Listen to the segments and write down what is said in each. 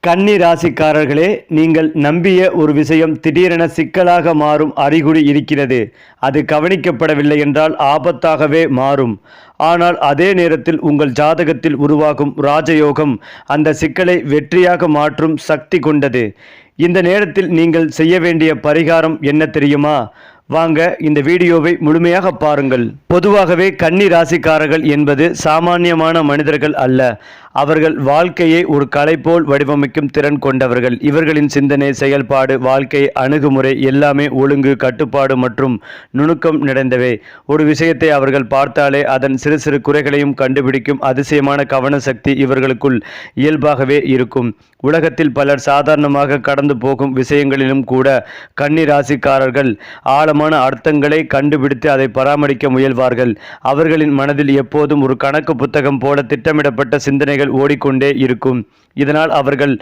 கன்னி ராசிக்காரர்களே, நீங்கள் நம்பிய ஒரு விஷயம் திடீரென சிக்கலாக மாறும் அறிகுறி இருக்கிறது. அது கவனிக்கப்படவில்லை என்றால் ஆபத்தாகவே மாறும். ஆனால் அதே நேரத்தில் உங்கள் ஜாதகத்தில் உருவாகும் ராஜயோகம் அந்த சிக்கலை வெற்றியாக மாற்றும் சக்தி கொண்டது. இந்த நேரத்தில் நீங்கள் செய்ய வேண்டிய பரிகாரம் என்ன தெரியுமா? வாங்க இந்த வீடியோவை முழுமையாக பாருங்கள். பொதுவாகவே கன்னி ராசிக்காரர்கள் என்பது சாமானியமான மனிதர்கள் அல்ல. அவர்கள் வாழ்க்கையை ஒரு கலை போல் வடிவமைக்கும் திறன் கொண்டவர்கள். இவர்களின் சிந்தனை, செயல்பாடு, வாழ்க்கை அணுகுமுறை எல்லாமே ஒழுங்கு, கட்டுப்பாடு மற்றும் நுணுக்கம் நிறைந்தவை. ஒரு விஷயத்தை அவர்கள் பார்த்தாலே அதன் சிறு சிறு குறைகளையும் கண்டுபிடிக்கும் அதிசயமான கவன சக்தி இவர்களுக்குள் இயல்பாகவே இருக்கும். உலகத்தில் பலர் சாதாரணமாக கடந்து போகும் விஷயங்களிலும் கூட கன்னி ராசிக்காரர்கள் ஆழமான அர்த்தங்களை கண்டுபிடித்து அதை பராமரிக்க முயல்வார்கள். அவர்களின் மனதில் எப்போதும் ஒரு கணக்கு புத்தகம் போல திட்டமிடப்பட்ட சிந்தனைகள் ஓடிக்கொண்டே இருக்கும். இதனால் அவர்கள்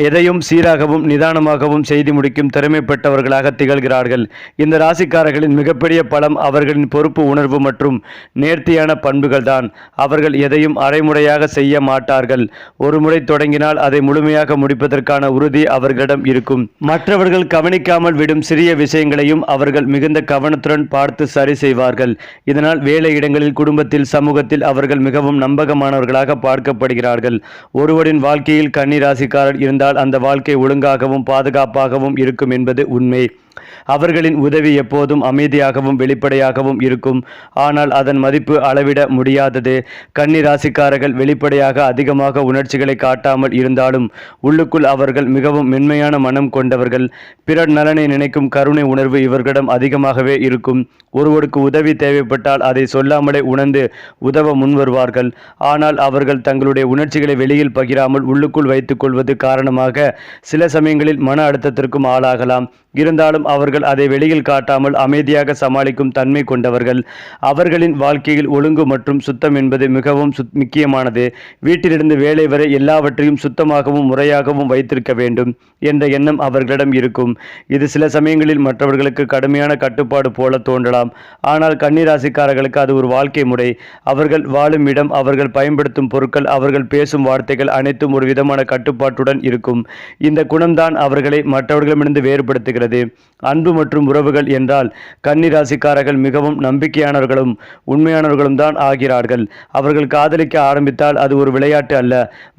எதையும் சீராகவும் நிதானமாகவும் செய்து முடிக்கும் திறமை பெற்றவர்களாக திகழ்கிறார்கள். இந்த ராசிக்காரர்களின் மிகப்பெரிய பலம் அவர்களின் பொறுப்பு உணர்வு மற்றும் நேர்த்தியான பண்புகள் தான். அவர்கள் எதையும் அரைமுறையாக செய்ய மாட்டார்கள். ஒரு முறை தொடங்கினால் அதை முழுமையாக முடிப்பதற்கான உறுதி அவர்களிடம் இருக்கும். மற்றவர்கள் கவனிக்காமல் விடும் சிறிய விஷயங்களையும் அவர்கள் மிகுந்த கவனத்துடன் பார்த்து சரி செய்வார்கள். இதனால் வேலை இடங்களில், குடும்பத்தில், சமூகத்தில் அவர்கள் மிகவும் நம்பகமானவர்களாக பார்க்கப்படுகிறார்கள். ஒருவரின் வாழ்க்கையில் கன்னி ராசிக்காரர் இருந்தால் அந்த வாழ்க்கை ஒழுங்காகவும் பாதுகாப்பாகவும் இருக்கும் என்பது உண்மை. அவர்களின் உதவி எப்போதும் அமைதியாகவும் வெளிப்படையாகவும் இருக்கும். ஆனால் அதன் மதிப்பு அளவிட முடியாதது. கன்னி ராசிக்காரர்கள் வெளிப்படையாக அதிகமாக உணர்ச்சிகளை காட்டாமல் இருந்தாலும் உள்ளுக்குள் அவர்கள் மிகவும் மென்மையான மனம் கொண்டவர்கள். பிறர் நலனை நினைக்கும் கருணை உணர்வு இவர்களிடம் அதிகமாகவே இருக்கும். ஒருவருக்கு உதவி தேவைப்பட்டால் அதை சொல்லாமலே உணர்ந்து உதவ முன்வருவார்கள். ஆனால் அவர்கள் தங்களுடைய உணர்ச்சிகளை வெளியில் பகிராமல் உள்ளுக்குள் வைத்துக் கொள்வது காரணமாக சில சமயங்களில் மன அழுத்தத்திற்கும் ஆளாகலாம். இருந்தாலும் அவர்கள் அதை வெளியில் காட்டாமல் அமைதியாக சமாளிக்கும் தன்மை கொண்டவர்கள். அவர்களின் வாழ்க்கையில் ஒழுங்கு மற்றும் சுத்தம் என்பது மிகவும் முக்கியமானது. வீட்டிலிருந்து வேலை வரை எல்லாவற்றையும் சுத்தமாகவும் முறையாகவும் வைத்திருக்க வேண்டும் என்ற எண்ணம் அவர்களிடம் இருக்கும். இது சில சமயங்களில் மற்றவர்களுக்கு கடுமையான கட்டுப்பாடு போல தோன்றலாம். ஆனால் கன்னிராசிக்காரர்களுக்கு அது ஒரு வாழ்க்கை முறை. அவர்கள் வாழும் இடம், அவர்கள் பயன்படுத்தும் பொருட்கள், அவர்கள் பேசும் வார்த்தைகள் அனைத்தும் ஒரு விதமான கட்டுப்பாட்டுடன் இருக்கும். இந்த குணம்தான் அவர்களை மற்றவர்களிடமிருந்து வேறுபடுத்துகிறது. அன்பு மற்றும் உறவுகள் என்றால் கன்னி ராசிக்காரர்கள் மிகவும் நம்பிக்கையானவர்களும் உண்மையானவர்களும் தான் ஆகிறார்கள். அவர்கள் காதலிக்க ஆரம்பித்தால் அது ஒரு விளையாட்டு அல்ல,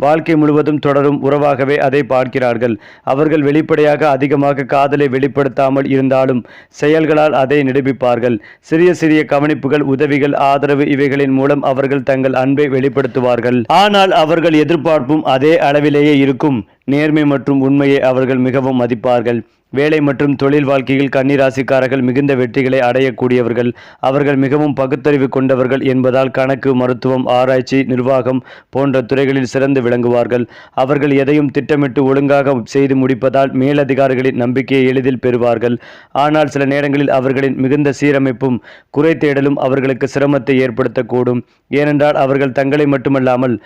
வாழ்க்கை முழுவதும் தொடரும் உறவாகவே அதை பார்க்கிறார்கள். அவர்கள் வெளிப்படையாக அதிகமாக காதலை வெளிப்படுத்தாமல் இருந்தாலும் செயல்களால் அதை நிரூபிப்பார்கள். சிறிய சிறிய கவனிப்புகள், உதவிகள், ஆதரவு இவைகளின் மூலம் அவர்கள் தங்கள் அன்பை வெளிப்படுத்துவார்கள். ஆனால் அவர்கள் எதிர்பார்ப்பும் அதே அளவிலேயே இருக்கும். நேர்மை மற்றும் உண்மையை அவர்கள் மிகவும் மதிப்பார்கள். வேலை மற்றும் தொழில் வாழ்க்கையில் கன்னி ராசிக்காரர்கள் மிகுந்த வெற்றிகளை அடையக்கூடியவர்கள். அவர்கள் மிகவும் பகுத்தறிவு கொண்டவர்கள் என்பதால் கணக்கு, மருத்துவம், ஆராய்ச்சி, நிர்வாகம் போன்ற துறைகளில் சிறந்து விளங்குவார்கள். அவர்கள் எதையும் திட்டமிட்டு ஒழுங்காக செய்து முடிப்பதால் மேலதிகாரிகளின் நம்பிக்கையை எளிதில் பெறுவார்கள். ஆனால் சில நேரங்களில் அவர்களின் மிகுந்த சீரமைப்பும் குறை தேடலும் அவர்களுக்கு சிரமத்தை ஏற்படுத்தக்கூடும். ஏனென்றால் அவர்கள் தங்களை மட்டுமல்லாமல்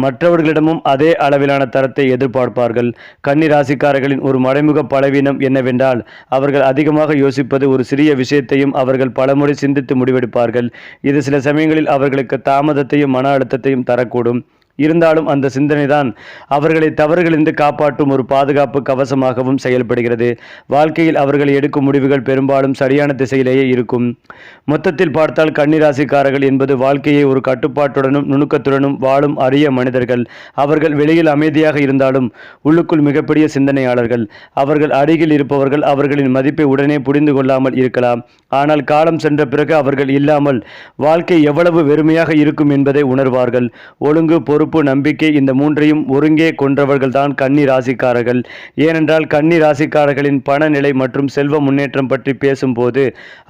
மற்றவர்களிடமும் அதே அளவிலான தரத்தை எதிர்பார்ப்பார்கள். கன்னி ராசிக்காரர்களின் ஒரு மறைமுக பலவீனம் என்னவென்றால் அவர்கள் அதிகமாக யோசிப்பது. ஒரு சிறிய விஷயத்தையும் அவர்கள் பலமுறை சிந்தித்து முடிவெடுப்பார்கள். இது சில சமயங்களில் அவர்களுக்கு தாமதத்தையும் மன அழுத்தத்தையும் தரக்கூடும். இருந்தாலும் அந்த சிந்தனை தான் அவர்களை தவறுகளிலிருந்து காப்பாற்றும் ஒரு பாதுகாப்பு கவசமாகவும் செயல்படுகிறது. வாழ்க்கையில் அவர்கள் எடுக்கும் முடிவுகள் பெரும்பாலும் சரியான திசையிலேயே இருக்கும். மொத்தத்தில் பார்த்தால் கன்னி ராசிக்காரர்கள் என்பது வாழ்க்கையை ஒரு கட்டுப்பாட்டுடனும் நுணுக்கத்துடனும் வாழும் அரிய மனிதர்கள். அவர்கள் வெளியில் அமைதியாக இருந்தாலும் உள்ளுக்குள் மிகப்பெரிய சிந்தனையாளர்கள். அவர்கள் அருகில் இருப்பவர்கள் அவர்களின் மதிப்பை உடனே புரிந்து கொள்ளாமல் இருக்கலாம். ஆனால் காலம் சென்ற பிறகு அவர்கள் இல்லாமல் வாழ்க்கை எவ்வளவு வெறுமையாக இருக்கும் என்பதை உணர்வார்கள். ஒழுங்கு, பொறுப்பு, நம்பிக்கை இந்த மூன்றையும் ஒருங்கே கொன்றவர்கள்தான் கன்னி ராசிக்காரர்கள். ஏனென்றால் கன்னி ராசிக்காரர்களின் பண நிலை மற்றும் செல்வ முன்னேற்றம் பற்றி பேசும்போது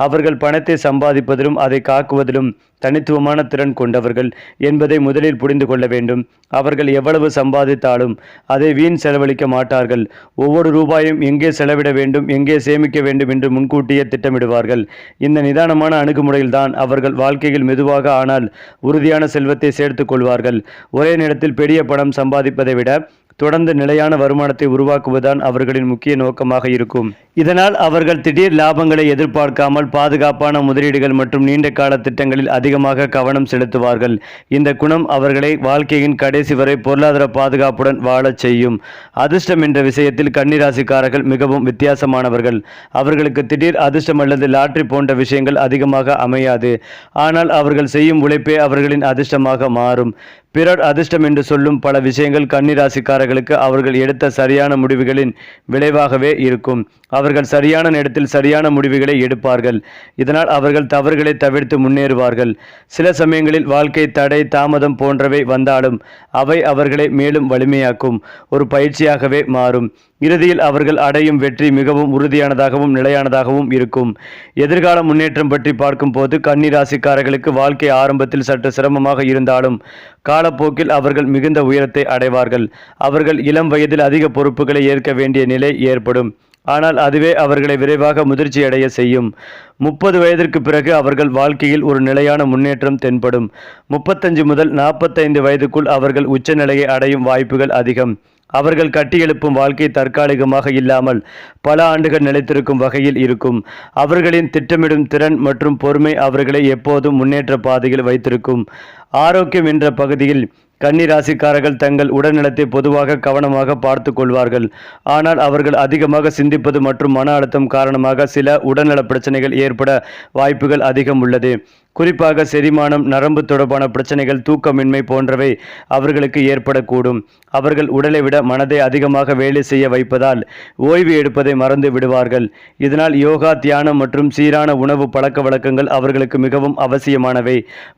அவர்கள் பணத்தை சம்பாதிப்பதிலும் அதை காக்குவதிலும் தனித்துவமான திறன் கொண்டவர்கள் என்பதை முதலில் புரிந்து கொள்ள வேண்டும். அவர்கள் எவ்வளவு சம்பாதித்தாலும் அதை வீண் செலவழிக்க மாட்டார்கள். ஒவ்வொரு ரூபாயும் எங்கே செலவிட வேண்டும், எங்கே சேமிக்க வேண்டும் என்று முன்கூட்டியே திட்டமிடுவார்கள். இந்த நிதானமான அணுகுமுறையில்தான் அவர்கள் வாழ்க்கையில் மெதுவாக ஆனால் உறுதியான செல்வத்தை சேர்த்து கொள்வார்கள். ஒரே நேரத்தில் பெரிய பணம் சம்பாதிப்பதை விட தொடர்ந்து நிலையான வருமானத்தை உருவாக்குவதுதான் அவர்களின் முக்கிய நோக்கமாக இருக்கும். இதனால் அவர்கள் திடீர் லாபங்களை எதிர்பார்க்காமல் பாதுகாப்பான முதலீடுகள் மற்றும் நீண்ட கால திட்டங்களில் அதிகமாக கவனம் செலுத்துவார்கள். இந்த குணம் அவர்களை வாழ்க்கையின் கடைசி வரை பொருளாதார பாதுகாப்புடன் வாழச் செய்யும். அதிர்ஷ்டம் என்ற விஷயத்தில் கன்னிராசிக்காரர்கள் மிகவும் வித்தியாசமானவர்கள். அவர்களுக்கு திடீர் அதிர்ஷ்டம் அல்லது லாட்டரி போன்ற விஷயங்கள் அதிகமாக அமையாது. ஆனால் அவர்கள் செய்யும் உழைப்பே அவர்களின் அதிர்ஷ்டமாக மாறும். பிறர் அதிர்ஷ்டம் என்று சொல்லும் பல விஷயங்கள் கன்னிராசிக்காரர்களுக்கு அவர்கள் எடுத்த சரியான முடிவுகளின் விளைவாகவே இருக்கும். அவர்கள் சரியான நேரத்தில் சரியான முடிவுகளை எடுப்பார்கள். இதனால் அவர்கள் தவறுகளை தவிர்த்து முன்னேறுவார்கள். சில சமயங்களில் வாழ்க்கை தடை தாமதம் போன்றவை வந்தாலும் அவை அவர்களை மேலும் வலிமையாக்கும் ஒரு பயிற்சியாகவே மாறும். இறுதியில் அவர்கள் அடையும் வெற்றி மிகவும் உறுதியானதாகவும் நிலையானதாகவும் இருக்கும். எதிர்கால முன்னேற்றம் பற்றி பார்க்கும்போது கன்னிராசிக்காரர்களுக்கு வாழ்க்கை ஆரம்பத்தில் சற்று சிரமமாக இருந்தாலும் காலப்போக்கில் அவர்கள் மிகுந்த உயரத்தை அடைவார்கள். அவர்கள் இளம் வயதில் அதிக பொறுப்புகளை ஏற்க வேண்டிய நிலை ஏற்படும். ஆனால் அதுவே அவர்களை விரைவாக முதிர்ச்சியடைய செய்யும். 30 வயதிற்கு பிறகு அவர்கள் வாழ்க்கையில் ஒரு நிலையான முன்னேற்றம் தென்படும். 35 முதல் 45 வயதுக்குள் அவர்கள் உச்சநிலையை அடையும் வாய்ப்புகள் அதிகம். அவர்கள் கட்டியெழுப்பும் வாழ்க்கை தற்காலிகமாக இல்லாமல் பல ஆண்டுகள் நிலைத்திருக்கும் வகையில் இருக்கும். அவர்களின் திட்டமிடும் திறன் மற்றும் பொறுமை அவர்களை எப்போதும் முன்னேற்ற பாதையில் வைத்திருக்கும். ஆரோக்கியம் என்ற பகுதியில் கன்னிராசிக்காரர்கள் தங்கள் உடல்நலத்தை பொதுவாக கவனமாக பார்த்து கொள்வார்கள். ஆனால் அவர்கள் அதிகமாக சிந்திப்பது மற்றும் மன அழுத்தம் காரணமாக சில உடல்நல பிரச்சனைகள் ஏற்பட வாய்ப்புகள் அதிகம் உள்ளது. குறிப்பாக செரிமானம், நரம்பு தொடர்பான பிரச்சனைகள், தூக்கமின்மை போன்றவை அவர்களுக்கு ஏற்படக்கூடும். அவர்கள் உடலை விட மனதை அதிகமாக வேலை செய்ய வைப்பதால் ஓய்வு எடுப்பதை மறந்து விடுவார்கள். இதனால் யோகா, தியானம் மற்றும் சீரான உணவு பழக்க வழக்கங்கள் அவர்களுக்கு மிகவும் அவசியமானவை.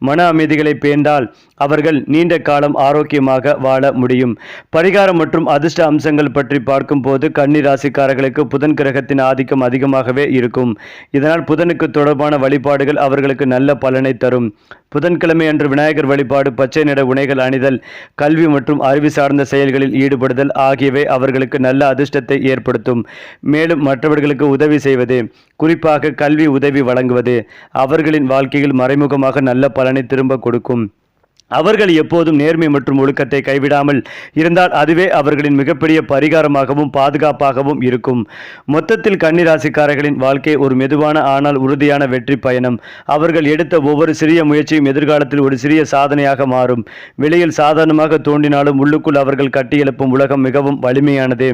மன அமைதிகளை பேர்ந்தால் அவர்கள் நீண்ட காலம் ஆரோக்கியமாக வாழ முடியும். பரிகாரம் மற்றும் அதிர்ஷ்ட அம்சங்கள் பற்றி பார்க்கும்போது கன்னிராசிக்காரர்களுக்கு புதன் கிரகத்தின் ஆதிக்கம் அதிகமாகவே இருக்கும். இதனால் புதனுக்கு தொடர்பான வழிபாடுகள் அவர்களுக்கு நல்ல பலனை தரும். புதன்கிழமை அன்று விநாயகர் வழிபாடு, பச்சை நிற உணைகள் அணிதல், கல்வி மற்றும் அறிவு சார்ந்த செயல்களில் ஈடுபடுதல் ஆகியவை அவர்களுக்கு நல்ல அதிர்ஷ்டத்தை ஏற்படுத்தும். மேலும் மற்றவர்களுக்கு உதவி செய்வது, குறிப்பாக கல்வி உதவி வழங்குவது அவர்களின் வாழ்க்கையில் மறைமுகமாக நல்ல பலனை திரும்ப கொடுக்கும். அவர்கள் எப்போதும் நேர்மை மற்றும் ஒழுக்கத்தை கைவிடாமல் இருந்தால் அதுவே அவர்களின் மிகப்பெரிய பரிகாரமாகவும் பாதுகாப்பாகவும் இருக்கும். மொத்தத்தில் கன்னிராசிக்காரர்களின் வாழ்க்கை ஒரு மெதுவான ஆனால் உறுதியான வெற்றி பயணம். அவர்கள் எடுத்த ஒவ்வொரு சிறிய முயற்சியும் எதிர்காலத்தில் ஒரு சிறிய சாதனையாக மாறும். வெளியில் சாதாரணமாக தோன்றினாலும் உள்ளுக்குள் அவர்கள் கட்டியெழுப்பும் உலகம் மிகவும் வலிமையானது.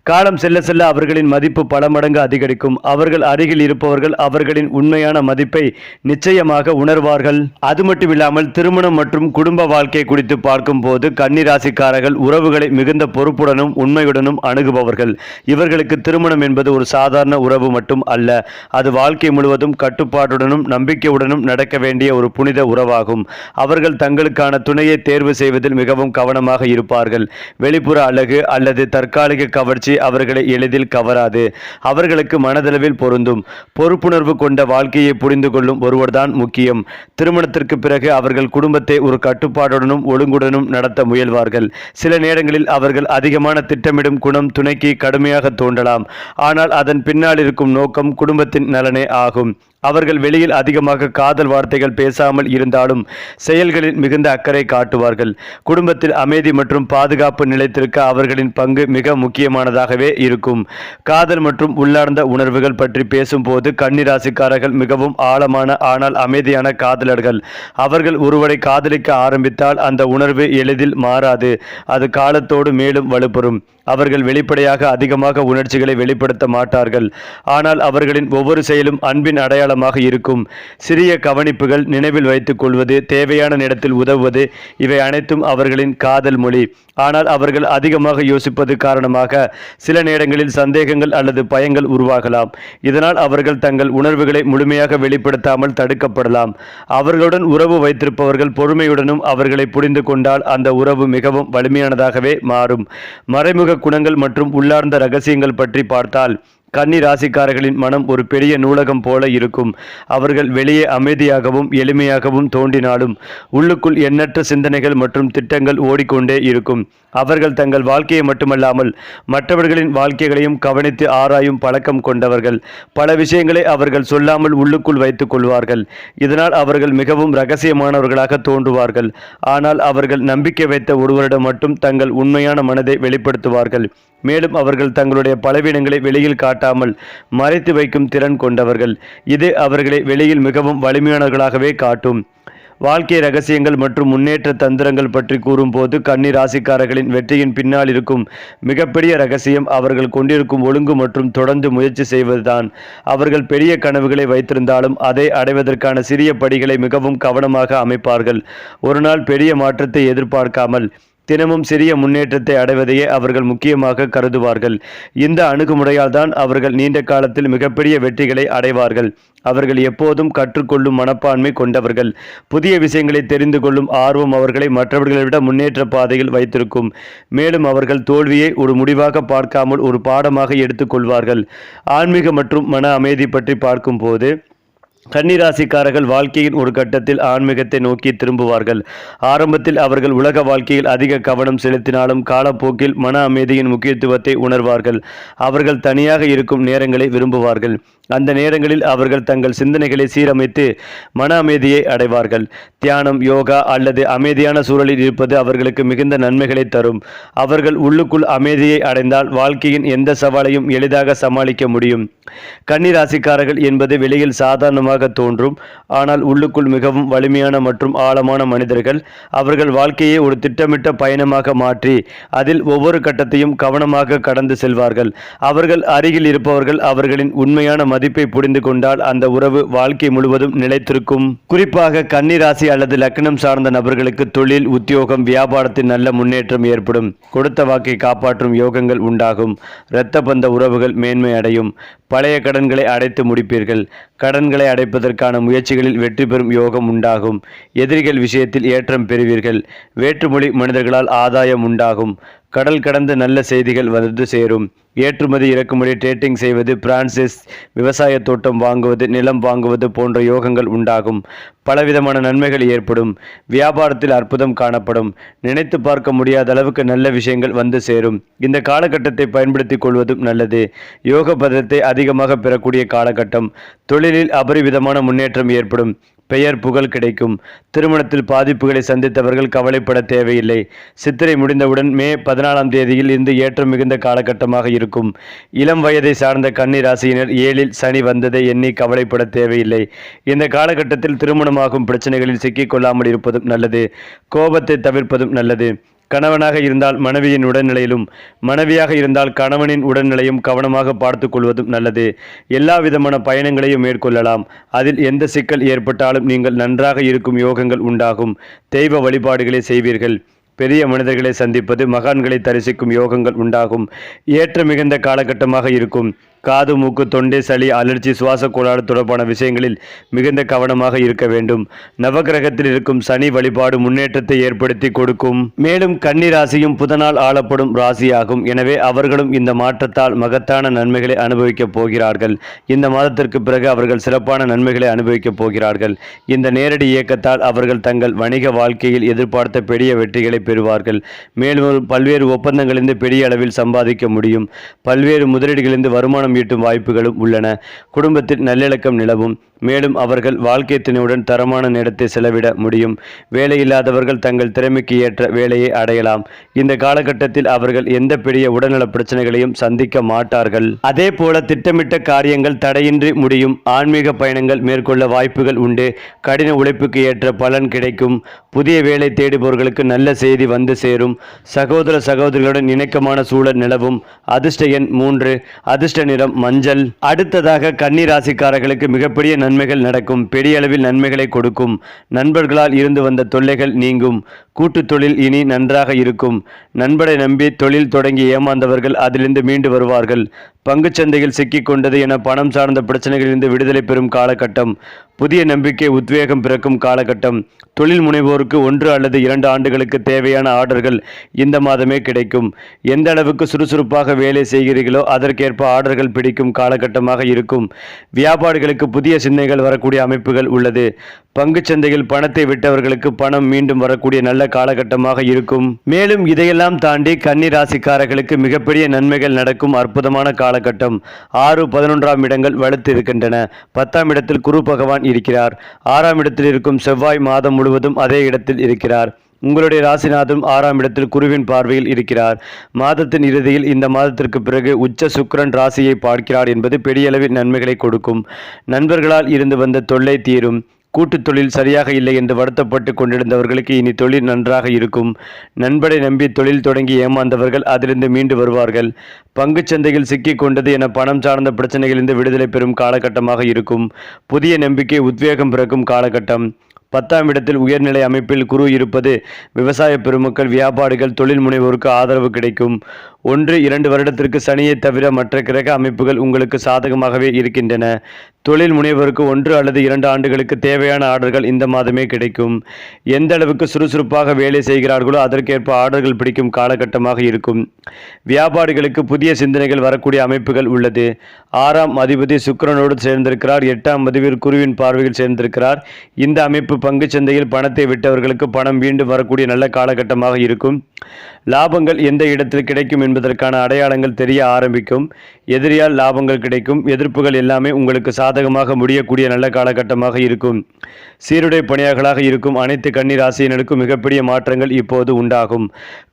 காலம் செல்ல செல்ல அவர்களின் மதிப்பு பல மடங்கு அதிகரிக்கும். அவர்கள் அருகில் இருப்பவர்கள் அவர்களின் உண்மையான மதிப்பை நிச்சயமாக உணர்வார்கள். அது மட்டுமில்லாமல் திருமணம் மற்றும் குடும்ப வாழ்க்கை குறித்து பார்க்கும்போது கன்னிராசிக்காரர்கள் உறவுகளை மிகுந்த பொறுப்புடனும் உண்மையுடனும் அணுகுபவர்கள். இவர்களுக்கு திருமணம் என்பது ஒரு சாதாரண உறவு மட்டும் அல்ல. அது வாழ்க்கை முழுவதும் கட்டுப்பாட்டுடனும் நம்பிக்கையுடனும் நடக்க வேண்டிய ஒரு புனித உறவாகும். அவர்கள் தங்களுக்கான துணையை தேர்வு செய்வதில் மிகவும் கவனமாக இருப்பார்கள். வெளிப்புற அழகு அல்லது தற்காலிக கவர்ச்சி அவர்களை எளிதில் கவராது. அவர்களுக்கு மனதளவில் பொருந்தும். பொறுப்புணர்வு கொண்ட வாழ்க்கையை புரிந்து கொள்ளும் ஒருவர்தான் முக்கியம். திருமணத்திற்கு பிறகு அவர்கள் குடும்பத்தை ஒரு கட்டுப்பாடுடனும் ஒழுங்குடனும் நடத்த முயல்வார்கள். சில நேரங்களில் அவர்கள் அதிகமான திட்டமிடும் குணம் துணைக்கு கடுமையாக தோன்றலாம். ஆனால் அதன் பின்னால் இருக்கும் நோக்கம் குடும்பத்தின் நலனே ஆகும். அவர்கள் வெளியில் அதிகமாக காதல் வார்த்தைகள் பேசாமல் இருந்தாலும் செயல்களில் மிகுந்த அக்கறை காட்டுவார்கள். குடும்பத்தில் அமைதி மற்றும் பாதுகாப்பு நிலைத்திருக்க அவர்களின் பங்கு மிக முக்கியமானதாகவே இருக்கும். காதல் மற்றும் உள்ளார்ந்த உணர்வுகள் பற்றி பேசும்போது கன்னிராசிக்காரர்கள் மிகவும் ஆழமான ஆனால் அமைதியான காதலர்கள். அவர்கள் ஒருவரை காதலிக்க ஆரம்பித்தால் அந்த உணர்வு எளிதில் மாறாது. அது காலத்தோடு மேலும் வலுப்பெறும். அவர்கள் வெளிப்படையாக அதிகமாக உணர்ச்சிகளை வெளிப்படுத்த மாட்டார்கள். ஆனால் அவர்களின் ஒவ்வொரு செயலும் அன்பின் அடையாளமாக இருக்கும். சிறிய கவனிப்புகள், நினைவில் வைத்துக் கொள்வது, தேவையான நேரத்தில் உதவுவது இவை அனைத்தும் அவர்களின் காதல் மொழி. ஆனால் அவர்கள் அதிகமாக யோசிப்பது காரணமாக சில நேரங்களில் சந்தேகங்கள் அல்லது பயங்கள் உருவாகலாம். இதனால் அவர்கள் தங்கள் உணர்வுகளை முழுமையாக வெளிப்படுத்தாமல் தடுக்கப்படலாம். அவர்களுடன் உறவு வைத்திருப்பவர்கள் பொறுமையுடனும் அவர்களை புரிந்து கொண்டால் அந்த உறவு மிகவும் வலிமையானதாகவே மாறும். மறைமுக குணங்கள் மற்றும் உள்ளார்ந்த ரகசியங்கள் பற்றி பார்த்தால் கன்னி ராசிக்காரர்களின் மனம் ஒரு பெரிய நூலகம் போல இருக்கும். அவர்கள் வெளியே அமைதியாகவும் எளிமையாகவும் தோன்றினாலும் உள்ளுக்குள் எண்ணற்ற சிந்தனைகள் மற்றும் திட்டங்கள் ஓடிக்கொண்டே இருக்கும். அவர்கள் தங்கள் வாழ்க்கையை மட்டுமல்லாமல் மற்றவர்களின் வாழ்க்கைகளையும் கவனித்து ஆராயும் பழக்கம் கொண்டவர்கள். பல விஷயங்களை அவர்கள் சொல்லாமல் உள்ளுக்குள் வைத்துக் கொள்வார்கள். இதனால் அவர்கள் மிகவும் இரகசியமானவர்களாக தோன்றுவார்கள். ஆனால் அவர்கள் நம்பிக்கை வைத்த ஒருவரிடம் மட்டும் தங்கள் உண்மையான மனதை வெளிப்படுத்துவார்கள். மேலும் அவர்கள் தங்களுடைய பலவீனங்களை வெளியில் காட்டாமல் மறைத்து வைக்கும் திறன் கொண்டவர்கள். இது அவர்களை வெளியில் மிகவும் வலிமையானவர்களாகவே காட்டும். வாழ்க்கை ரகசியங்கள் மற்றும் முன்னேற்ற தந்திரங்கள் பற்றி கூறும்போது கன்னி ராசிக்காரர்களின் வெற்றியின் பின்னால் இருக்கும் மிகப்பெரிய ரகசியம் அவர்கள் கொண்டிருக்கும் ஒழுங்கு மற்றும் தொடர்ந்து முயற்சி செய்வதுதான். அவர்கள் பெரிய கனவுகளை வைத்திருந்தாலும் அதை அடைவதற்கான சிறிய படிகளை மிகவும் கவனமாக அமைப்பார்கள். ஒரு நாள் பெரிய மாற்றத்தை எதிர்பார்க்காமல் தினமும் சிறிய முன்னேற்றத்தை அடைவதையே அவர்கள் முக்கியமாக கருதுவார்கள். இந்த அணுகுமுறையால் தான் அவர்கள் நீண்ட காலத்தில் மிகப்பெரிய வெற்றிகளை அடைவார்கள். அவர்கள் எப்போதும் கற்றுக்கொள்ளும் மனப்பான்மை கொண்டவர்கள். புதிய விஷயங்களை தெரிந்து கொள்ளும் ஆர்வம் அவர்களை மற்றவர்களை விட முன்னேற்ற பாதையில் வைத்திருக்கும். மேலும் அவர்கள் தோல்வியை ஒரு முடிவாக பார்க்காமல் ஒரு பாடமாக எடுத்துக்கொள்வார்கள். ஆன்மீக மற்றும் மன அமைதி பற்றி பார்க்கும்போது கன்னிராசிக்காரர்கள் வாழ்க்கையின் ஒரு கட்டத்தில் ஆன்மீகத்தை நோக்கி திரும்புவார்கள். ஆரம்பத்தில் அவர்கள் உலக வாழ்க்கையில் அதிக கவனம் செலுத்தினாலும் காலப்போக்கில் மன அமைதியின் முக்கியத்துவத்தை உணர்வார்கள். அவர்கள் தனியாக இருக்கும் நேரங்களை விரும்புவார்கள். அந்த நேரங்களில் அவர்கள் தங்கள் சிந்தனைகளை சீரமைத்து மன அமைதியை அடைவார்கள். தியானம், யோகா அல்லது அமைதியான சூழலில் இருப்பது அவர்களுக்கு மிகுந்த நன்மைகளை தரும். அவர்கள் உள்ளுக்குள் அமைதியை அடைந்தால் வாழ்க்கையின் எந்த சவாலையும் எளிதாக சமாளிக்க முடியும். கன்னிராசிக்காரர்கள் என்பது வெளியில் சாதாரணமாக தோன்றும், ஆனால் உள்ளுக்குள் மிகவும் வலிமையான மற்றும் ஆழமான மனிதர்கள். அவர்கள் வாழ்க்கையை ஒரு திட்டமிட்ட பயணமாக மாற்றி அதில் ஒவ்வொரு கட்டத்தையும் கவனமாக கடந்து செல்வார்கள். அவர்கள் அருகில் இருப்பவர்கள் அவர்களின் உண்மையான மதிப்பை புரிந்து கொண்டால் அந்த உறவு வாழ்க்கை முழுவதும் நிலைத்திருக்கும். குறிப்பாக கன்னிராசி அல்லது லக்னம் சார்ந்த நபர்களுக்கு தொழில், உத்தியோகம், வியாபாரத்தில் நல்ல முன்னேற்றம் ஏற்படும். கொடுத்த வாக்கை காப்பாற்றும் யோகங்கள் உண்டாகும். இரத்த பந்த உறவுகள் மேன்மை அடையும். பழைய கடன்களை அடைத்து முடிப்பீர்கள். கடன்களை அடைப்பதற்கான முயற்சிகளில் வெற்றி பெறும் யோகம் உண்டாகும். எதிரிகள் விஷயத்தில் ஏற்றம் பெறுவீர்கள். வேற்றுமொழி மனிதர்களால் ஆதாயம் உண்டாகும். கடல் கடந்த நல்ல செய்திகள் வந்து சேரும். ஏற்றுமதி, இறக்குமதி, ட்ரேடிங் செய்வது, பிரான்சிஸ், விவசாய தோட்டம் வாங்குவது, நிலம் வாங்குவது போன்ற யோகங்கள் உண்டாகும். பலவிதமான நன்மைகள் ஏற்படும். வியாபாரத்தில் அற்புதம் காணப்படும். நினைத்து பார்க்க முடியாத அளவுக்கு நல்ல விஷயங்கள் வந்து சேரும். இந்த காலகட்டத்தை பயன்படுத்திக் கொள்வதும் நல்லது. யோக பதத்தை அதிகமாக பெறக்கூடிய காலகட்டம். தொழிலில் அபரிவிதமான முன்னேற்றம் ஏற்படும். பெயர், புகழ் கிடைக்கும். திருமணத்தில் பாதிப்புகளை சந்தித்தவர்கள் கவலைப்பட தேவையில்லை. சித்திரை முடிந்தவுடன் மே 14ஆம் தேதியில் இருந்து ஏற்றம் மிகுந்த காலகட்டமாக இருக்கும். இளம் வயதை சார்ந்த கன்னி ராசியினர் 7இல் சனி வந்ததை எண்ணி கவலைப்பட தேவையில்லை. இந்த காலகட்டத்தில் திருமணமாகும் பிரச்சனைகளில் சிக்கிக்கொள்ளாமல் இருப்பதும் நல்லது. கோபத்தை தவிர்ப்பதும் நல்லது. கணவனாக இருந்தால் மனைவியின் உடல்நிலையிலும், மனைவியாக இருந்தால் கணவனின் உடல்நிலையும் கவனமாக பார்த்து கொள்வதும் நல்லது. எல்லா விதமான பயணங்களையும் மேற்கொள்ளலாம். அதில் எந்த சிக்கல் ஏற்பட்டாலும் நீங்கள் நன்றாக இருக்கும் யோகங்கள் உண்டாகும். தெய்வ வழிபாடுகளை செய்வீர்கள். பெரிய மனிதர்களை சந்திப்பது, மகான்களை தரிசிக்கும் யோகங்கள் உண்டாகும். ஏற்ற மிகுந்த காலகட்டமாக இருக்கும். காது, மூக்கு, தொண்டை, சளி, அலர்ஜி, சுவாச கோளாறு தொடர்பான விஷயங்களில் மிகுந்த கவனமாக இருக்க வேண்டும். நவகிரகத்தில் இருக்கும் சனி வழிபாடு முன்னேற்றத்தை ஏற்படுத்தி கொடுக்கும். மேலும் கன்னி ராசியும் புதனால் ஆளப்படும் ராசியாகும். எனவே அவர்களும் இந்த மாற்றத்தால் மகத்தான நன்மைகளை அனுபவிக்கப் போகிறார்கள். இந்த மாதத்திற்கு பிறகு அவர்கள் சிறப்பான நன்மைகளை அனுபவிக்கப் போகிறார்கள். இந்த நேரடி இயக்கத்தால் அவர்கள் தங்கள் வணிக வாழ்க்கையில் எதிர்பார்த்த பெரிய வெற்றிகளை பெறுவார்கள். மேலும் பல்வேறு ஒப்பந்தங்களிலிருந்து பெரிய அளவில் சம்பாதிக்க முடியும். பல்வேறு முதலீடுகளிலிருந்து வருமானம் ஈட்டும் வாய்ப்புகளும் உள்ளன. குடும்பத்தில் நல்லிணக்கம் நிலவும். மேலும் அவர்கள் வாழ்க்கை துணையுடன் தரமான நேரத்தை செலவிட முடியும். வேலையில்லாதவர்கள் தங்கள் திறமைக்கு ஏற்ற வேலையை அடையலாம். இந்த காலகட்டத்தில் அவர்கள் எந்த பெரிய உடல்நல பிரச்சனைகளையும் சந்திக்க மாட்டார்கள். அதே போல திட்டமிட்ட காரியங்கள் தடையின்றி முடியும். ஆன்மீக பயணங்கள் மேற்கொள்ள வாய்ப்புகள் உண்டு. கடின உழைப்புக்கு ஏற்ற பலன் கிடைக்கும். புதிய வேலை தேடுபவர்களுக்கு நல்ல செய்தி வந்து சேரும். சகோதர சகோதரிகளுடன் இணக்கமான சூழல் நிலவும். அதிர்ஷ்ட எண் 3. அதிர்ஷ்ட நிறம் மஞ்சள். அடுத்ததாக கன்னி ராசிக்காரர்களுக்கு மிகப்பெரிய நன்மைகள் நடக்கும். பெரிய அளவில் நன்மைகளை கொடுக்கும். நண்பர்களால் இருந்து வந்த தொல்லைகள் நீங்கும். கூட்டு தொழில் இனி நன்றாக இருக்கும். நண்பரை நம்பி தொழில் தொடங்கி ஏமாந்தவர்கள் அதிலிருந்து மீண்டு வருவார்கள். பங்குச்சந்தையில் சிக்கிக் கொண்டது என பணம் சார்ந்த பிரச்சனைகளிலிருந்து விடுதலை பெறும் காலகட்டம். புதிய நம்பிக்கை, உத்வேகம் பிறக்கும் காலகட்டம். தொழில் முனைவோருக்கு 1 அல்லது 2 ஆண்டுகளுக்கு தேவையான ஆர்டர்கள் இந்த மாதமே கிடைக்கும். எந்த அளவுக்கு சுறுசுறுப்பாக வேலை செய்கிறீர்களோ அதற்கேற்ப ஆர்டர்கள் ஆர்டர்கள் பிடிக்கும் காலகட்டமாக இருக்கும். வியாபாரிகளுக்கு புதிய சிந்தனைகள் வரக்கூடிய அமைப்புகள் உள்ளது. பங்குச்சந்தையில் பணத்தை விட்டவர்களுக்கு பணம் மீண்டும் வரக்கூடிய நல்ல காலகட்டமாக இருக்கும். மேலும் இதையெல்லாம் தாண்டி கன்னி ராசிக்காரர்களுக்கு மிகப்பெரிய நன்மைகள் நடக்கும் அற்புதமான காலகட்டம். 6, 11ஆம் இடங்கள் வலுத்து இருக்கின்றன. 10ஆம் இடத்தில் குரு பகவான் இருக்கிறார். 6ஆம் இடத்தில் இருக்கும் செவ்வாய் மாதம் முழுவதும் அதே இடத்தில் இருக்கிறார். உங்களுடைய ராசிநாதன் 6ஆம் இடத்தில் குருவின் பார்வையில் இருக்கிறார். மாதத்தின் இறுதியில் இந்த மாதத்திற்கு பிறகு உச்ச சுக்கிரன் ராசியை பார்க்கிறார் என்பது பெரிய அளவில் நன்மைகளை கொடுக்கும். நண்பர்களால் இருந்து வந்த தொல்லை தீரும். கூட்டுத் தொழில் சரியாக இல்லை என்று வருத்தப்பட்டு கொண்டிருந்தவர்களுக்கு இனி தொழில் நன்றாக இருக்கும். நண்பரை நம்பி தொழில் தொடங்கி ஏமாந்தவர்கள் அதிலிருந்து மீண்டு வருவார்கள். பங்குச்சந்தையில் சிக்கிக் கொண்டது என பணம் சார்ந்த பிரச்சனைகளிலிருந்து விடுதலை பெறும் காலகட்டமாக இருக்கும். புதிய நம்பிக்கை உத்வேகம் பிறக்கும் காலகட்டம். 10ஆம் இடத்தில் உயர்நிலை அமைப்பில் குரு இருப்பது விவசாய பெருமக்கள், வியாபாரிகள், தொழில் முனைவோருக்கு ஆதரவு கிடைக்கும். 1-2 வருடத்திற்கு சனியை தவிர மற்ற கிரக அமைப்புகள் உங்களுக்கு சாதகமாகவே இருக்கின்றன. தொழில் முனைவோருக்கு 1 அல்லது 2 ஆண்டுகளுக்கு தேவையான ஆர்டர்கள் இந்த மாதமே கிடைக்கும். எந்த அளவுக்கு சுறுசுறுப்பாக வேலை செய்கிறார்களோ அதற்கேற்ப ஆர்டர்கள் பிடிக்கும் காலகட்டமாக இருக்கும். வியாபாரிகளுக்கு புதிய சிந்தனைகள் வரக்கூடிய அமைப்புகள் உள்ளது. 6ஆம் அதிபதி சுக்கிரனோடு சேர்ந்திருக்கிறார். 8ஆம் அதிபதி குருவின் பார்வையில் சேர்ந்திருக்கிறார். இந்த அமைப்பு பங்கு சந்தையில் பணத்தை விட்டவர்களுக்கு பணம் மீண்டும் வரக்கூடிய நல்ல காலகட்டமாக இருக்கும். லாபங்கள் எந்த இடத்தில் கிடைக்கும் என்பதற்கான அடையாளங்கள் தெரிய ஆரம்பிக்கும். எதிரியால் லாபங்கள் கிடைக்கும். எதிர்ப்புகள் எல்லாமே உங்களுக்கு சாதகமாக முடியக்கூடிய நல்ல காலகட்டமாக இருக்கும். சீருடை பணியாளர்களாக இருக்கும் அனைத்து கன்னி ராசியினருக்கும் மிகப்பெரிய மாற்றங்கள் இப்போது உண்டாகும்.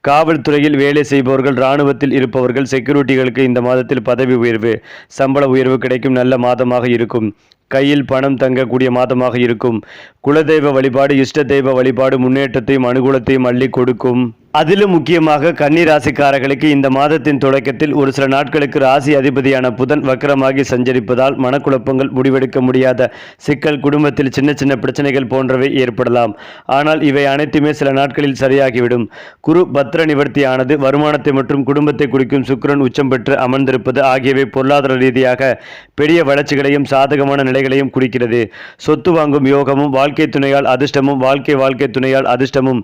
காவல்துறையில் வேலை செய்பவர்கள், இராணுவத்தில் இருப்பவர்கள், செக்யூரிட்டிகளுக்கு இந்த மாதத்தில் பதவி உயர்வு, சம்பள உயர்வு கிடைக்கும் நல்ல மாதமாக இருக்கும். கையில் பணம் தங்கக்கூடிய மாதமாக இருக்கும். குலதெய்வ வழிபாடு, இஷ்ட தெய்வ வழிபாடு முன்னேற்றத்தையும் அனுகூலத்தையும் அள்ளி கொடுக்கும். அதிலும் முக்கியமாக கன்னி ராசிக்காரர்களுக்கு இந்த மாதத்தின் தொடக்கத்தில் ஒரு சில நாட்களுக்கு ராசி அதிபதியான புதன் வக்கரமாகி சஞ்சரிப்பதால் மனக்குழப்பங்கள், முடிவெடுக்க முடியாத சிக்கல், குடும்பத்தில் சின்ன சின்ன பிரச்சனைகள் போன்றவை ஏற்படலாம். ஆனால் இவை அனைத்துமே சில நாட்களில் சரியாகிவிடும். குரு பத்ர நிவர்த்தியானது வருமானத்தை மற்றும் குடும்பத்தை குறிக்கும். சுக்கிரன் உச்சம் பெற்று அமர்ந்திருப்பது ஆகியவை பொருளாதார ரீதியாக பெரிய வளர்ச்சிகளையும் சாதகமான நிலைகளையும் குறிக்கிறது. சொத்து வாங்கும் யோகமும், வாழ்க்கை துணையால் அதிர்ஷ்டமும், வாழ்க்கை துணையால் அதிர்ஷ்டமும்,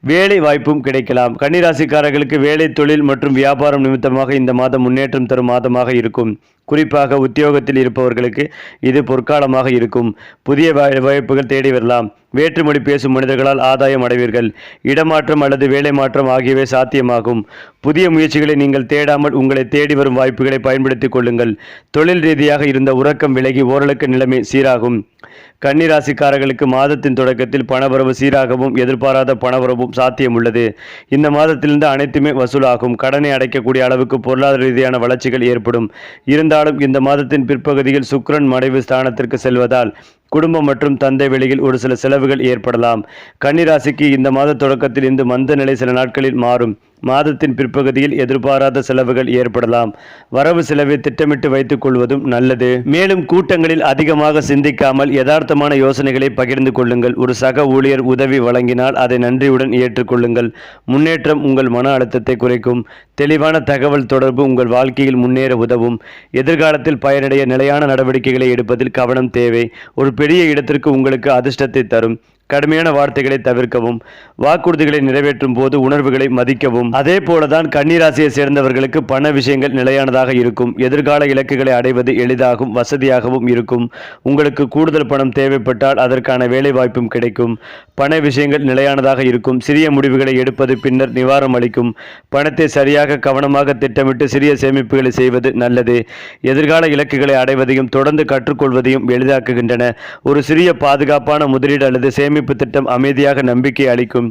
வேலை வாய்ப்பும் கிடைக்கலாம். கன்னிராசிக்காரர்களுக்கு வேலை, தொழில் மற்றும் வியாபாரம் நிமித்தமாக இந்த மாதம் முன்னேற்றம் தரும் மாதமாக இருக்கும். குறிப்பாக உத்தியோகத்தில் இருப்பவர்களுக்கு இது பொற்காலமாக இருக்கும். புதிய வாய்ப்புகள் தேடி வரலாம். வேற்றுமொழி பேசும் மனிதர்களால் ஆதாயம் அடைவீர்கள். இடமாற்றம் அல்லது வேலை மாற்றம் ஆகியவை சாத்தியமாகும். புதிய முயற்சிகளை நீங்கள் தேடாமல் உங்களை தேடி வரும் வாய்ப்புகளை பயன்படுத்திக் கொள்ளுங்கள். தொழில் ரீதியாக இருந்த உறக்கம் விலகி ஓரளவுக்கு நிலைமை சீராகும். கன்னிராசிக்காரர்களுக்கு மாதத்தின் தொடக்கத்தில் பணவரவு சீராகவும் எதிர்பாராத பணவரவும் சாத்தியம் உள்ளது. இந்த மாதத்திலிருந்து அனைத்துமே வசூலாகும். கடனை அடைக்கக்கூடிய அளவுக்கு பொருளாதார ரீதியான வளர்ச்சிகள் ஏற்படும். இருந்தாலும் இந்த மாதத்தின் பிற்பகுதியில் சுக்கிரன் மறைவு ஸ்தானத்திற்கு செல்வதால் குடும்பம் மற்றும் தந்தை வெளியில் ஒரு சில செலவுகள் ஏற்படலாம். கன்னிராசிக்கு இந்த மாத தொடக்கத்தில் இந்த மந்த நிலை சில நாட்களில் மாறும். மாதத்தின் பிற்பகுதியில் எதிர்பாராத செலவுகள் ஏற்படலாம். வரவு செலவை திட்டமிட்டு வைத்துக் கொள்வதும் நல்லது. மேலும் கூட்டங்களில் அதிகமாக சிந்திக்காமல் யதார்த்தமான யோசனைகளை பகிர்ந்து கொள்ளுங்கள். ஒரு சக ஊழியர் உதவி வழங்கினால் அதை நன்றியுடன் ஏற்றுக்கொள்ளுங்கள். முன்னேற்றம் உங்கள் மன அழுத்தத்தை குறைக்கும். தெளிவான தகவல் தொடர்பு உங்கள் வாழ்க்கையில் முன்னேற உதவும். எதிர்காலத்தில் பயனடைய நிலையான நடவடிக்கைகளை எடுப்பதில் கவனம் தேவை. ஒரு பெரிய இடத்திற்கு உங்களுக்கு அதிர்ஷ்டத்தை தரும். கடுமையான வார்த்தைகளை தவிர்க்கவும். வாக்குறுதிகளை நிறைவேற்றும் போது உணர்வுகளை மதிக்கவும். அதே போலதான் கன்னிராசியை சேர்ந்தவர்களுக்கு பண விஷயங்கள் நிலையானதாக இருக்கும். எதிர்கால இலக்குகளை அடைவது எளிதாகவும் வசதியாகவும் இருக்கும். உங்களுக்கு கூடுதல் பணம் தேவைப்பட்டால் அதற்கான வேலை வாய்ப்பும் கிடைக்கும். பண விஷயங்கள் நிலையானதாக இருக்கும். சிறிய முடிவுகளை எடுப்பது பின்னர் நிவாரணம் அளிக்கும். பணத்தை சரியாக கவனமாக திட்டமிட்டு சிறிய சேமிப்புகளை செய்வது நல்லது. எதிர்கால இலக்குகளை அடைவதையும் தொடர்ந்து கற்றுக்கொள்வதையும் எளிதாக்குகின்றன. ஒரு சிறிய பாதுகாப்பான முதலீடு அல்லது சேமிப்பு திட்டம் அமைதியாக நம்பிக்கை அளிக்கும்.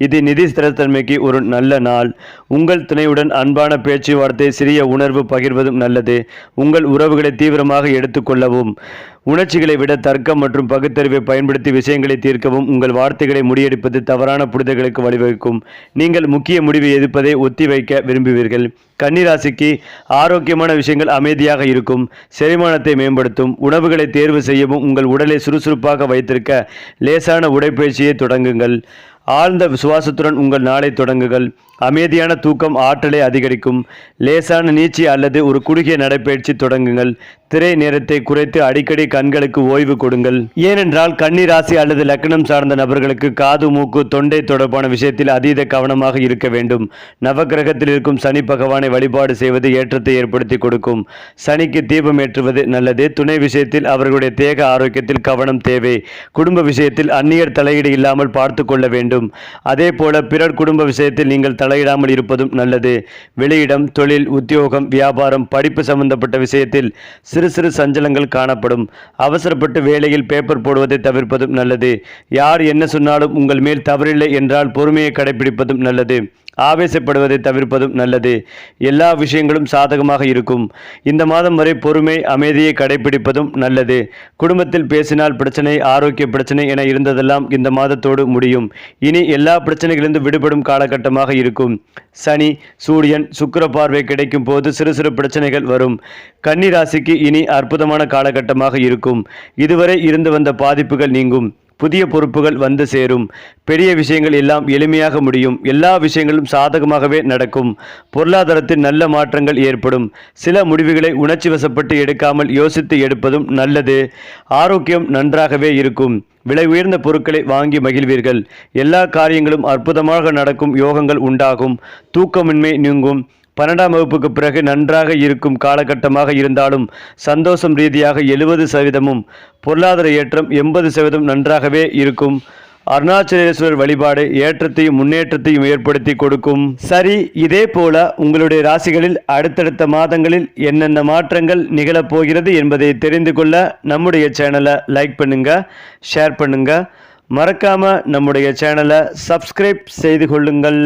இது நிதி ஸ்திரத்தன்மைக்கு ஒரு நல்ல நாள். உங்கள் துணையுடன் அன்பான பேச்சுவார்த்தை, சிறிய உணர்வு பகிர்வதும் நல்லது. உங்கள் உறவுகளை தீவிரமாக எடுத்துக்கொள்ளவும். உணர்ச்சிகளை விட தர்க்கம் மற்றும் பகுத்தறிவை பயன்படுத்தி விஷயங்களை தீர்க்கவும். உங்கள் வார்த்தைகளை முறியடிப்பது தவறான புரிதல்களுக்கு வழிவகுக்கும். நீங்கள் முக்கிய முடிவை எதிர்ப்பதை ஒத்திவைக்க விரும்புவீர்கள். கன்னிராசிக்கு ஆரோக்கியமான விஷயங்கள் அமைதியாக இருக்கும். செரிமானத்தை மேம்படுத்தும். உணவுகளை தேர்வு செய்யவும் உங்கள் உடலை சுறுசுறுப்பாக வைத்திருக்க லேசான உடற்பயிற்சியை தொடங்குங்கள். ஆழ்ந்த சுவாசத்துடன் உங்கள் நாளை தொடங்குங்கள். அமைதியான தூக்கம் ஆற்றலை அதிகரிக்கும். லேசான நீச்சி அல்லது ஒரு குறுகிய நடைப்பயிற்சி தொடங்குங்கள். திரை நேரத்தை குறைத்து அடிக்கடி கண்களுக்கு ஓய்வு கொடுங்கள். ஏனென்றால் கன்னி ராசி அல்லது லக்னம் சார்ந்த நபர்களுக்கு காது, மூக்கு, தொண்டை தொடர்பான விஷயத்தில் அதீத கவனமாக இருக்க வேண்டும். நவக்கிரகத்தில் இருக்கும் சனி பகவானை வழிபாடு செய்வது ஏற்றத்தை ஏற்படுத்தி கொடுக்கும். சனிக்கு தீபம் ஏற்றுவது நல்லது. துணை விஷயத்தில் அவர்களுடைய தேக ஆரோக்கியத்தில் கவனம் தேவை. குடும்ப விஷயத்தில் அந்நியர் தலையீடு இல்லாமல் பார்த்து கொள்ள வேண்டும். அதே போல பிறர் குடும்ப விஷயத்தில் நீங்கள் தலையிடாமல் இருப்பதும் நல்லது. வெளியிடம், தொழில், உத்தியோகம், வியாபாரம், படிப்பு சம்பந்தப்பட்ட விஷயத்தில் சிறு சஞ்சலங்கள் காணப்படும். அவசரப்பட்டு வேலையில் பேப்பர் போடுவதை தவிர்ப்பதும் நல்லது. யார் என்ன சொன்னாலும் உங்கள் மேல் தவறில்லை என்றால் பொறுமையை கடைபிடிப்பதும் நல்லது. ஆவேசப்படுவதை தவிர்ப்பதும் நல்லது. எல்லா விஷயங்களும் சாதகமாக இருக்கும். இந்த மாதம் வரை பொறுமை, அமைதியை கடைபிடிப்பதும் நல்லது. குடும்பத்தில் பேசினால் பிரச்சனை, ஆரோக்கிய பிரச்சனை என இருந்ததெல்லாம் இந்த மாதத்தோடு முடியும். இனி எல்லா பிரச்சனைகளிலிருந்து விடுபடும் காலகட்டமாக இருக்கும். சனி, சூரியன், சுக்கிர பார்வை கிடைக்கும் போது சிறு பிரச்சனைகள் வரும். கன்னி ராசிக்கு இனி அற்புதமான காலகட்டமாக இருக்கும். இதுவரை இருந்து வந்த பாதிப்புகள் நீங்கும். புதிய பொறுப்புகள் வந்து சேரும். பெரிய விஷயங்கள் எல்லாம் எளிமையாக முடியும். எல்லா விஷயங்களும் சாதகமாகவே நடக்கும். பொருளாதாரத்தில் நல்ல மாற்றங்கள் ஏற்படும். சில முடிவுகளை உணர்ச்சி வசப்பட்டு எடுக்காமல் யோசித்து எடுப்பதும் நல்லது. ஆரோக்கியம் நன்றாகவே இருக்கும். விலை உயர்ந்த பொருட்களை வாங்கி மகிழ்வீர்கள். எல்லா காரியங்களும் அற்புதமாக நடக்கும். யோகங்கள் உண்டாகும். தூக்கமின்மை நீங்கும். 12ஆம் வகுப்புக்கு பிறகு நன்றாக இருக்கும் காலகட்டமாக இருந்தாலும் சந்தோஷம் ரீதியாக 70%, பொருளாதார ஏற்றம் 80% நன்றாகவே இருக்கும். அருணாச்சலேஸ்வரர் வழிபாடு ஏற்றத்தையும் முன்னேற்றத்தையும் ஏற்படுத்தி கொடுக்கும். சரி, இதே போல உங்களுடைய ராசிகளில் அடுத்தடுத்த மாதங்களில் என்னென்ன மாற்றங்கள் நிகழப்போகிறது என்பதை தெரிந்து கொள்ள நம்முடைய சேனலை லைக் பண்ணுங்க, ஷேர் பண்ணுங்க, மறக்காம நம்முடைய சேனலை சப்ஸ்கிரைப் செய்து கொள்ளுங்கள்.